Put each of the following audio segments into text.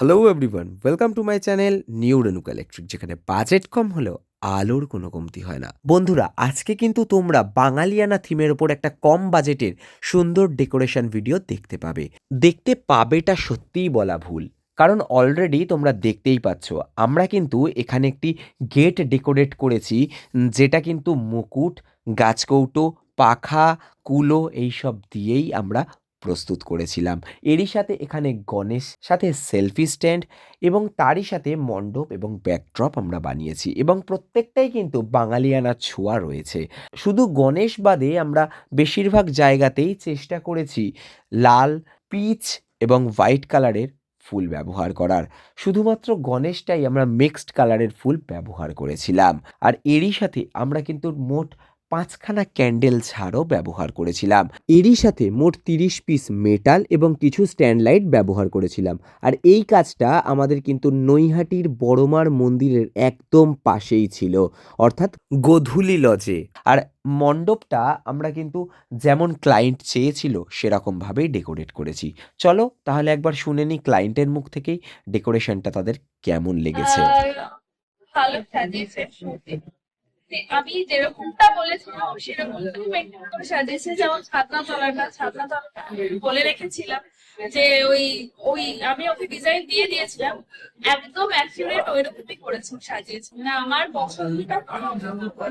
Hello everyone, welcome to my channel new Renuka electric, যেখানে budget কম হলেও আলোর কোনো কমতি হয় না। বন্ধুরা, আজকে কিন্তু তোমরা বাঙালিয়ানা থিমের ওপর একটা কম বাজেটের সুন্দর ডেকোরেশন ভিডিও দেখতে পাবে। দেখতে পাবেটা সত্যিই বলা ভুল, কারণ অলরেডি তোমরা দেখতেই পাচ্ছ আমরা কিন্তু এখানে একটি গেট ডেকোরেট করেছি, যেটা কিন্তু মুকুট, গাছকৌটো, পাখা, কুলো এইসব দিয়েই আমরা প্রস্তুত করেছিলাম। এরই সাথে এখানে গণেশ, সাথে সেলফি স্ট্যান্ড এবং তারই সাথে মণ্ডপ এবং ব্যাকড্রপ আমরা বানিয়েছি, এবং প্রত্যেকটাই কিন্তু বাঙালিয়ানা ছোঁয়া রয়েছে। শুধু গণেশ বাদে আমরা বেশিরভাগ জায়গাতেই চেষ্টা করেছি লাল, পিচ এবং হোয়াইট কালারের ফুল ব্যবহার করার। শুধুমাত্র গণেশটাই আমরা মিক্সড কালারের ফুল ব্যবহার করেছিলাম। আর এরই সাথে আমরা কিন্তু মোট ৫খানা ক্যান্ডেল ছাড়ও ব্যবহার করেছিলাম। এরই সাথে মোট ৩০ পিস মেটাল এবং কিছু স্ট্যান্ড লাইট ব্যবহার করেছিলাম। আর এই কাজটা আমাদের কিন্তু নৈহাটির বড়মার মন্দিরের একদম পাশেই ছিল, অর্থাৎ গোধূলি লজে। আর মণ্ডপটা আমরা কিন্তু যেমন ক্লায়েন্ট চেয়েছিল সেরকমভাবেই ডেকোরেট করেছি। চলো তাহলে একবার শুনে নিই ক্লায়েন্টের মুখ থেকেই ডেকোরেশনটা তাদের কেমন লেগেছে। ভালো সাজিয়েছে। আমি যেরকমটা বলেছিলাম সেরকমটাই মেনটেন করে সাজিয়েছে। যেমন ছাদনা তলাটা বলে রেখেছিলাম যে ওই ওই আমি ওকে ডিজাইন দিয়ে দিয়েছিলাম, একদম অ্যাকুরেট ওইরকমই করেছে, সাজিয়েছে। মানে আমার পছন্দটা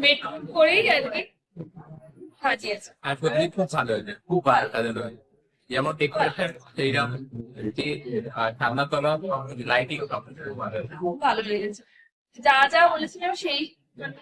মেনটেন করেই আর কি সাজিয়েছে। আর সত্যি খুব ভালো হয়েছে, খুব ভালো সাজানো হয়েছে। যেমন ডেকোরেশন সেইরকম, যে ঠান্ডা তলা লাইটিং সব খুব ভালো হয়েছে। খুব ভালো লেগেছে। যা যা বলেছিলাম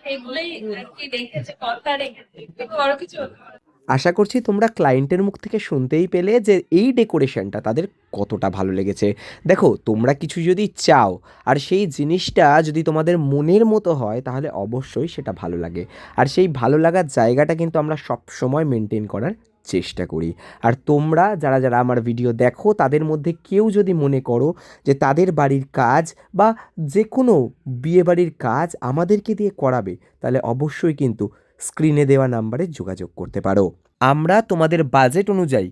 সেইগুলোই আর কি রেখেছে, কথা রেখেছে, কিন্তু আরো কিছু হতে পারে। আশা করছি তোমরা ক্লায়েন্টের মুখ থেকে শুনতেই পেলে যে এই ডেকোরেশনটা তাদের কতটা ভালো লেগেছে। দেখো, তোমরা কিছু যদি চাও আর সেই জিনিসটা যদি তোমাদের মনের মতো হয়, তাহলে অবশ্যই সেটা ভালো লাগে। আর সেই ভালো লাগার জায়গাটা কিন্তু আমরা সবসময় মেনটেন করার চেষ্টা করি। আর তোমরা যারা যারা আমার ভিডিও দেখো, তাদের মধ্যে কেউ যদি মনে করো যে তাদের বাড়ির কাজ বা যে কোনো বিয়েবাড়ির কাজ আমাদেরকে দিয়ে করাবে, তাহলে অবশ্যই কিন্তু স্ক্রিনে দেওয়া নাম্বারে যোগাযোগ করতে পারো। আমরা তোমাদের বাজেট অনুযায়ী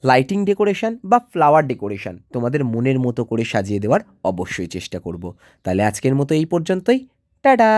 লাইটিং ডেকোরেশন বা ফ্লাওয়ার ডেকোরেশন তোমাদের মনের মতো করে সাজিয়ে দেওয়ার অবশ্যই চেষ্টা করব। তাহলে আজকের মতো এই পর্যন্তই। টাটা।